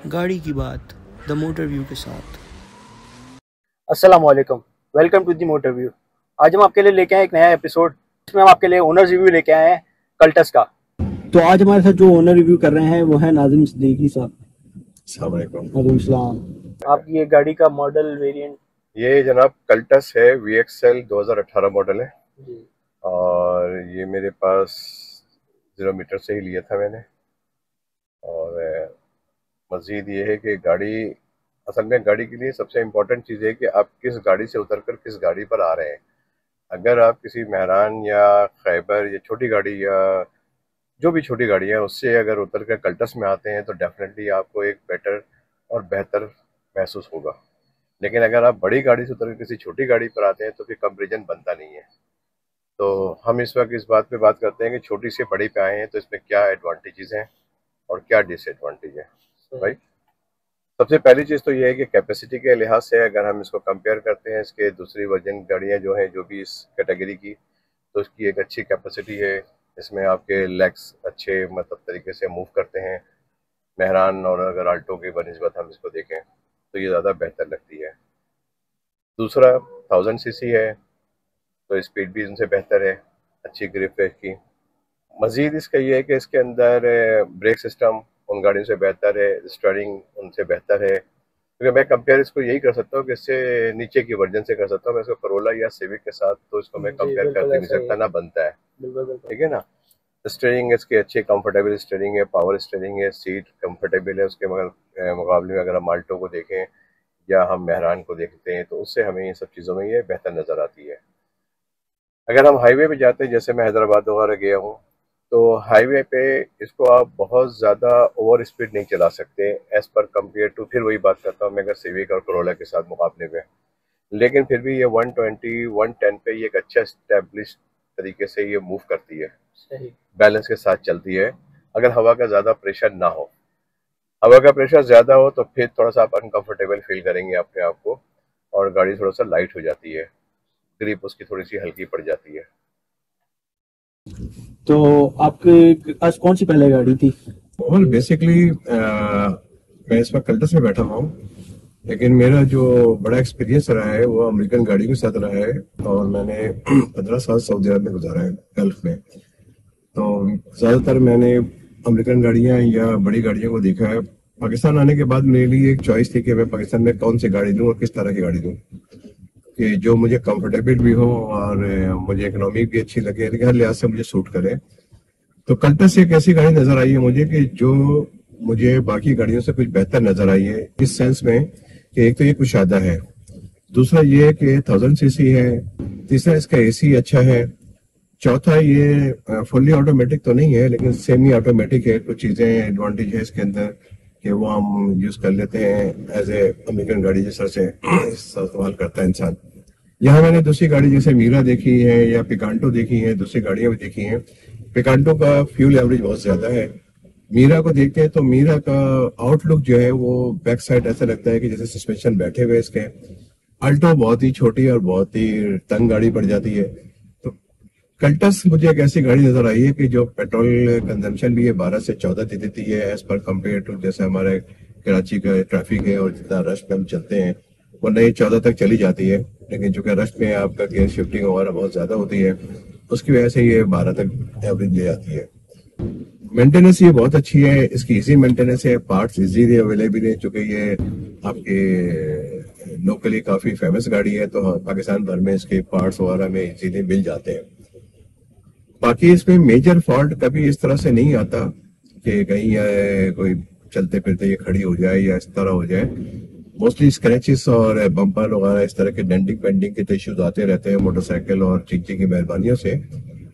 गाड़ी की बात द मोटर व्यू के साथ। अस्सलाम वालेकुम, welcome to the motor view. आज हम आपके लिए लेके आए एक नया एपिसोड, जिसमें हम आपके लिए ओनर्स रिव्यू लेके आए हैं कल्टस का। तो आज हमारे साथ जो ओनर रिव्यू कर रहे हैं वो है नाजिम सिद्दीकी साहब। अस्सलाम वालेकुम। वालेकुम सलाम। आपकी ये गाड़ी का मॉडल वेरिएंट? ये जनाब कल्टस है, VXL 2018 मॉडल है जी। और ये मेरे पास 0 मीटर से ही लिया था मैंने। और मज़ीद ये है कि गाड़ी, असल में गाड़ी के लिए सबसे इम्पोर्टेंट चीज़ है कि आप किस गाड़ी से उतरकर किस गाड़ी पर आ रहे हैं। अगर आप किसी मेहरान या खैबर या छोटी गाड़ी या जो भी छोटी गाड़ी है उससे अगर उतर कर कल्टस में आते हैं तो डेफिनेटली आपको एक बेटर और बेहतर महसूस होगा। लेकिन अगर आप बड़ी गाड़ी से उतर कर किसी छोटी गाड़ी पर आते हैं तो फिर कंपैरिजन बनता नहीं है। तो हम इस वक्त इस बात पे बात करते हैं कि छोटी से बड़ी पे आए हैं तो इसमें क्या एडवांटेजेस हैं और क्या डिसएडवांटेज है। भाई, सबसे पहली चीज़ तो ये है कि कैपेसिटी के लिहाज से अगर हम इसको कंपेयर करते हैं इसके दूसरी वर्जन गाड़ियाँ जो हैं जो भी इस कैटेगरी की, तो इसकी एक अच्छी कैपेसिटी है। इसमें आपके लेग्स अच्छे मतलब तरीके से मूव करते हैं। मेहरान और अगर आल्टो की बनिस्बत हम इसको देखें तो ये ज़्यादा बेहतर लगती है। दूसरा 1000 सीसी है तो स्पीड भी इनसे बेहतर है, अच्छी ग्रिप है इसकी। मज़ीद इसका ये है कि इसके अंदर ब्रेक सिस्टम उन गाड़ियों से बेहतर है, स्टीयरिंग उनसे बेहतर है। क्योंकि मैं कंपेयर इसको यही कर सकता हूँ कि इससे नीचे की वर्जन से कर सकता हूँ मैं इसको करोला या सिविक के साथ, तो इसको मैं कंपेयर कर नहीं सकता, ना बनता है। ठीक है ना। स्टीयरिंग इसकी अच्छी कंफर्टेबल स्टीयरिंग है, पावर स्टीयरिंग है, सीट कंफर्टेबल है उसके मगर मुकाबले में अगर हम आल्टो को देखें या हम मेहरान को देखते हैं तो उससे हमें ये सब चीज़ों में ये बेहतर नज़र आती है। अगर हम हाईवे पे जाते हैं, जैसे मैं हैदराबाद वगैरह गया हूँ, तो हाईवे पे इसको आप बहुत ज़्यादा ओवर स्पीड नहीं चला सकते एज़ पर कंपेयर टू, फिर वही बात करता हूँ मैं अगर सिविक और करोला के साथ मुकाबले में। लेकिन फिर भी ये 120 110 पे ये एक अच्छा स्टैब्लिश तरीके से ये मूव करती है, सही बैलेंस के साथ चलती है। अगर हवा का ज़्यादा प्रेशर ना हो, हवा का प्रेशर ज़्यादा हो तो फिर थोड़ा सा आप अनकंफर्टेबल फील करेंगे अपने आप को और गाड़ी थोड़ा सा लाइट हो जाती है, ग्रिप उसकी थोड़ी सी हल्की पड़ जाती है। तो आपके पास कौन सी पहले गाड़ी थी? और बेसिकली मैं इस वक्त कल्टस में बैठा हुआ हूँ, लेकिन मेरा जो बड़ा एक्सपीरियंस रहा है वो अमेरिकन गाड़ी के साथ रहा है और मैंने 15 साल सऊदी अरब में गुजारा है, गल्फ में। तो ज़्यादातर मैंने अमेरिकन गाड़ियाँ या बड़ी गाड़ियों को देखा है। पाकिस्तान आने के बाद मेरे लिए एक चॉइस थी कि मैं पाकिस्तान में कौन सी गाड़ी लूँ और किस तरह की गाड़ी लूँ कि जो मुझे कंफर्टेबल भी हो और मुझे इकोनॉमिक भी अच्छी लगे, लेकिन हर लिहाज से मुझे सूट करे। तो कल्टस एक ऐसी गाड़ी नजर आई है मुझे कि जो मुझे बाकी गाड़ियों से कुछ बेहतर नजर आई है इस सेंस में कि एक तो ये कुशादा है, दूसरा ये कि 1000 सीसी है, तीसरा इसका एसी अच्छा है, चौथा ये फुल्ली ऑटोमेटिक तो नहीं है लेकिन सेमी ऑटोमेटिक है। कुछ चीजें एडवांटेज है इसके अंदर कि वो हम यूज कर लेते हैं एज ए अमेरिकन गाड़ी जिस तरह से इस्तेमाल करता है इंसान। यहाँ मैंने दूसरी गाड़ी जैसे मीरा देखी है या पिकांटो देखी है, दूसरी गाड़ियां भी देखी हैं। पिकांटो का फ्यूल एवरेज बहुत ज्यादा है। मीरा को देखते हैं तो मीरा का आउटलुक जो है वो बैक साइड ऐसा लगता है कि जैसे सस्पेंशन बैठे हुए इसके। अल्टो बहुत ही छोटी और बहुत ही तंग गाड़ी पड़ जाती है। तो कल्टस मुझे एक ऐसी गाड़ी नजर आई है कि जो पेट्रोल कंजम्पशन भी है 12 से 14 दे देती है एज पर कंपेयर टू जैसे हमारे कराची का ट्रैफिक है और जितना रश में हम चलते हैं वो नई 14 तक चली जाती है। लेकिन चूंकि रश में आपका गियर शिफ्टिंग वगैरह बहुत ज्यादा होती है उसकी वजह से ये 12 तक एवरेज ले जाती है। मेंटेनेंस ये बहुत अच्छी है, इसकी इजी मेंटेनेंस है, पार्ट्स इजीली अवेलेबल है चूंकि ये आपके लोकली काफी फेमस गाड़ी है तो पाकिस्तान भर में इसके पार्ट्स वगैरह में इजीली मिल जाते हैं। बाकी इसमें मेजर फॉल्ट कभी इस तरह से नहीं आता कि कहीं कोई चलते फिरते ये खड़ी हो जाए या इस तरह हो जाए। मोस्टली स्क्रैचेस और बम्पर वगैरह इस तरह के डेंटिंग पेंटिंग के तो इश्यूज आते रहते हैं मोटरसाइकिल और चीची की मेहरबानियों से,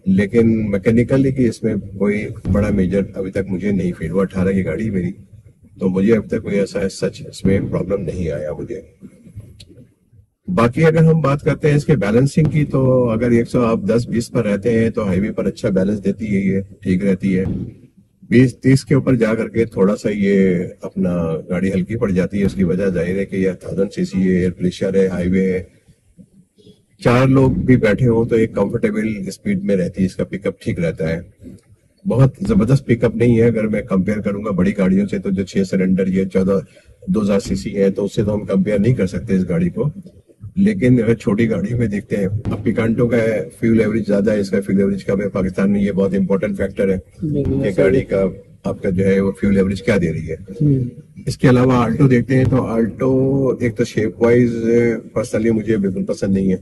लेकिन मैकेनिकली की इसमें कोई बड़ा मेजर अभी तक मुझे नहीं फील हुआ। 18 की गाड़ी मेरी, तो मुझे अभी तक कोई ऐसा सच इसमें प्रॉब्लम नहीं आया मुझे। बाकी अगर हम बात करते हैं इसके बैलेंसिंग की तो अगर 100 आप 10-20 पर रहते हैं तो हाईवे पर अच्छा बैलेंस देती है, ये ठीक रहती है। 20-30 के ऊपर जा करके थोड़ा सा ये अपना गाड़ी हल्की पड़ जाती है। उसकी वजह जाहिर है कि यह 1000 सीसी है, एयर प्रेशर है, हाईवे है, 4 लोग भी बैठे हो तो एक कंफर्टेबल स्पीड में रहती है, इसका पिकअप ठीक रहता है। बहुत जबरदस्त पिकअप नहीं है अगर मैं कंपेयर करूंगा बड़ी गाड़ियों से। तो जो 6 सिलेंडर ये 2000 सीसी है तो उससे तो हम कंपेयर नहीं कर सकते इस गाड़ी को। लेकिन अगर छोटी गाड़ी में देखते हैं, अब पिकांटो का फ्यूल एवरेज ज्यादा है, इसका फ्यूल एवरेज कम है। पाकिस्तान में ये बहुत इंपॉर्टेंट फैक्टर है कि गाड़ी का आपका जो है वो फ्यूल एवरेज क्या दे रही है। इसके अलावा आल्टो देखते हैं तो आल्टो एक तो शेप वाइज पर्सनली मुझे बिल्कुल पसंद नहीं है,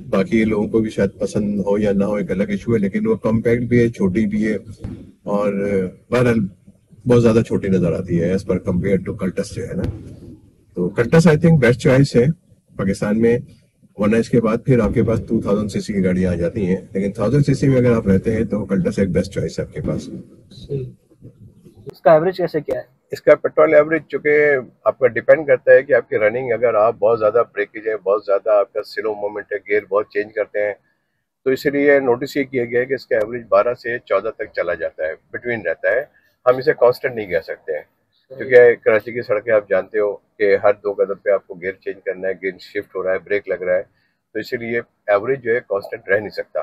बाकी लोगों को भी शायद पसंद हो या ना हो एक अलग इशू है, लेकिन वो कॉम्पैक्ट भी है, छोटी भी है और बहरहाल बहुत ज्यादा छोटी नजर आती है as per compare to Cultus जो है ना। तो Cultus I think best choice है पाकिस्तान में, वरना इसके बाद फिर आपके पास 2000 सीसी की गाड़ियां आ जाती हैं, लेकिन 1000 सीसी में अगर आप रहते हैं तो कल्टस एक बेस्ट चॉइस है आपके पास। इसका एवरेज कैसे क्या है? इसका पेट्रोल एवरेज चूंकि आपका डिपेंड करता है कि आपकी रनिंग, अगर आप बहुत ज़्यादा ब्रेकेज है, बहुत ज़्यादा आपका स्लो मोमेंट है, गियर बहुत चेंज करते हैं, तो इसीलिए नोटिस ये किया गया है कि इसका एवरेज 12 से 14 तक चला जाता है, बिटवीन रहता है। हम इसे कांस्टेंट नहीं कह सकते हैं क्योंकि कराची की सड़कें आप जानते हो कि हर 2 कदम पे आपको गियर चेंज करना है, गियर शिफ्ट हो रहा है, ब्रेक लग रहा है, तो इसीलिए एवरेज जो है कांस्टेंट रह नहीं सकता।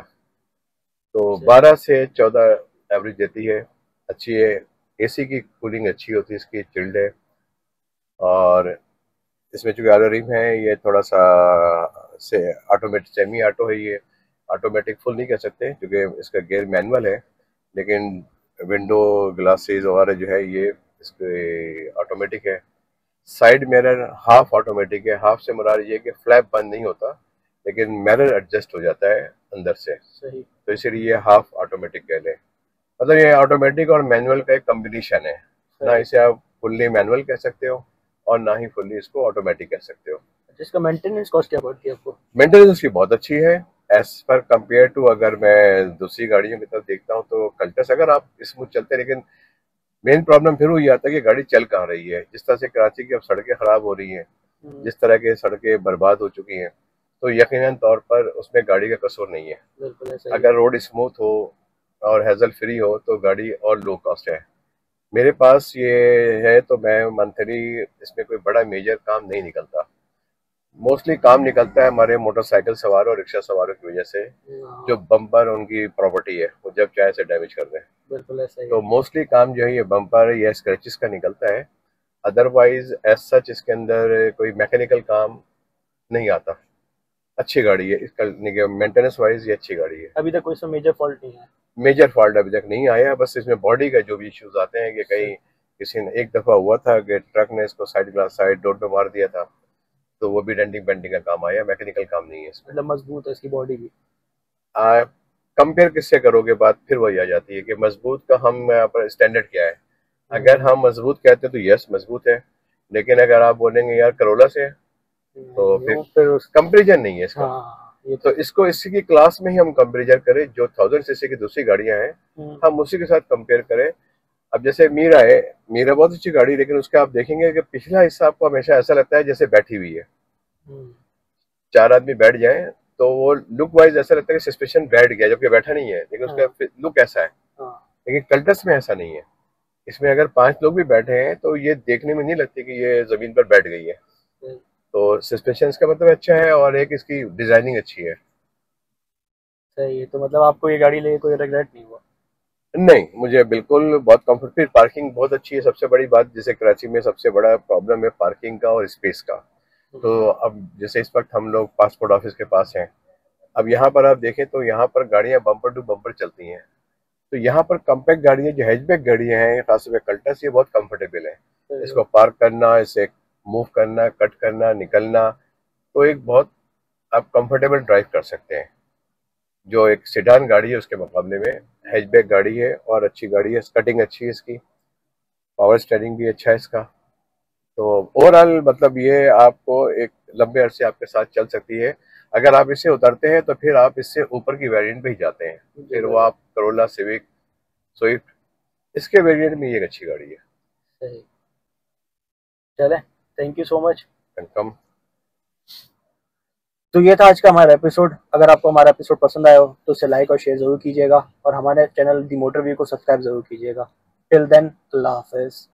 तो 12 से 14 एवरेज देती है, अच्छी है। एसी की कूलिंग अच्छी होती है, इसकी चिल्ड है। और इसमें जो एलो रिम है ये थोड़ा सा से ऑटोमेटिक सेमी ऑटो है, ये ऑटोमेटिक फुल नहीं कह सकते क्योंकि इसका गियर मैनुअल है, लेकिन विंडो ग्लासेस वगैरह जो है ये इसके ऑटोमेटिक है। साइड मिरर हाफ ऑटोमेटिक है, हाफ से मुराद ये कि फ्लैप बंद नहीं होता लेकिन मिरर एडजस्ट हो जाता है अंदर से, सही। तो इसीलिए ये हाफ ऑटोमेटिक कह लें। मतलब ये ऑटोमेटिक और मैनुअल का एक कॉम्बिनेशन है ना, इसे आप फुल्ली मैनुअल कह सकते हो और ना ही फुल्ली इसको ऑटोमेटिक कह सकते हो। इसका मेंटेनेंस कॉस्ट क्या पड़ती है आपको? मेंटेनेंस उसकी बहुत अच्छी है एज पर कंपेयर टू, अगर मैं दूसरी गाड़ियों की तरफ देखता हूँ तो कल्टस अगर आप स्मूथ चलते हैं, लेकिन मेन प्रॉब्लम फिर वही आता है कि गाड़ी चल कहाँ रही है। जिस तरह से कराची की अब सड़कें खराब हो रही हैं, जिस तरह के सड़कें बर्बाद हो चुकी हैं, तो यकीनन तौर पर उसमें गाड़ी का कसूर नहीं है। अगर रोड स्मूथ हो और हैजल फ्री हो तो गाड़ी और लो कॉस्ट है। मेरे पास ये है तो मैं मंथली इसमें कोई बड़ा मेजर काम नहीं निकलता, मोस्टली काम निकलता है हमारे मोटरसाइकिल सवारों और रिक्शा सवारों की वजह से, जो बम्पर उनकी प्रॉपर्टी है वो जब चाहे से डैमेज कर दें। बिल्कुल ऐसा ही तो मोस्टली काम जो है ये बम्पर या स्क्रैचेस का निकलता है, अदरवाइज एज सच इसके अंदर कोई मैकेनिकल काम नहीं आता। अच्छी गाड़ी है, इसका मेंटेनेंस वाइज ये अच्छी गाड़ी है। अभी तक कोई मेजर फॉल्ट नहीं है? मेजर फॉल्ट अभी तक नहीं आया, बस इसमें बॉडी का जो भी इश्यूज आते हैं कि कहीं किसी ने एक दफा हुआ था कि ट्रक ने इसको साइड ग्लास साइड डोर पे मार दिया था, तो वो भी डेंटिंग पेंटिंग का काम आया, मैकेनिकल काम नहीं है इसमें। मतलब मजबूत है इसकी बॉडी भी? कंपेयर किससे करोगे, बात फिर वही आ जाती है कि मजबूत का हम यहाँ पर स्टैंडर्ड क्या है। अगर हम मजबूत कहते हैं तो यस मजबूत है, लेकिन अगर आप बोलेंगे यार करोला से तो फिर कंपेरिजन नहीं है इसका। तो इसको इसी की क्लास में ही हम कंपेरिजन करें, जो 1000 सीसी की दूसरी गाड़ियां हैं हम उसी के साथ कंपेयर करें। अब जैसे मीरा है, मीरा बहुत अच्छी गाड़ी, लेकिन उसका आप देखेंगे कि पिछला हिस्सा आपको हमेशा ऐसा लगता है जैसे बैठी हुई है। 4 आदमी बैठ जाए तो वो लुक वाइज ऐसा लगता है कि सस्पेंशन बैठ गया जबकि बैठा नहीं है, लेकिन उसका लुक ऐसा है। लेकिन कल्टस में ऐसा नहीं है, इसमें अगर 5 लोग भी बैठे हैं तो ये देखने में नहीं लगती कि ये जमीन पर बैठ गई है। तो सस्पेंशन का मतलब अच्छा है और एक इसकी डिजाइनिंग अच्छी है। सही है। तो मतलब आपको ये गाड़ी लेके कोई रिग्रेट नहीं हुआ? नहीं, मुझे बिल्कुल बहुत कंफर्टेबल, पार्किंग बहुत अच्छी है, सबसे बड़ी बात। जैसे कराची में सबसे बड़ा प्रॉब्लम है पार्किंग का और स्पेस का। तो अब जैसे इस वक्त हम लोग पासपोर्ट ऑफिस के पास हैं, अब यहाँ पर आप देखें तो यहाँ पर गाड़ियाँ बम्पर टू बम्पर चलती हैं। तो यहाँ पर कम्पैक्ट गाड़ियाँ जो हैचबैक गाड़ियाँ हैं, खासतौर पर कल्टस, ये बहुत कंफर्टेबल है। इसको पार्क करना, इसे मूव करना, कट करना, निकलना, तो एक बहुत आप कंफर्टेबल ड्राइव कर सकते हैं। जो एक सेडान गाड़ी है उसके मुकाबले में हैचबैक गाड़ी है और अच्छी गाड़ी है, कटिंग अच्छी है इसकी, पावर स्टीयरिंग भी अच्छा है इसका। तो ओवरऑल मतलब ये आपको एक लंबे अरसे आपके साथ चल सकती है। अगर आप इसे उतरते हैं तो फिर आप इससे ऊपर की वेरिएंट पे ही जाते हैं, फिर वो आप करोला, सिविक, स्विफ्ट, इसके वेरिएंट में ये एक अच्छी गाड़ी है। सही। चले, thank you so much. Welcome. तो ये था आज का हमारा एपिसोड। अगर आपको हमारा एपिसोड पसंद आया हो तो उसे लाइक और शेयर जरूर कीजिएगा और हमारे चैनल दी मोटर व्यू को सब्सक्राइब जरूर कीजिएगा। टिल देन, अल्लाह हाफिज।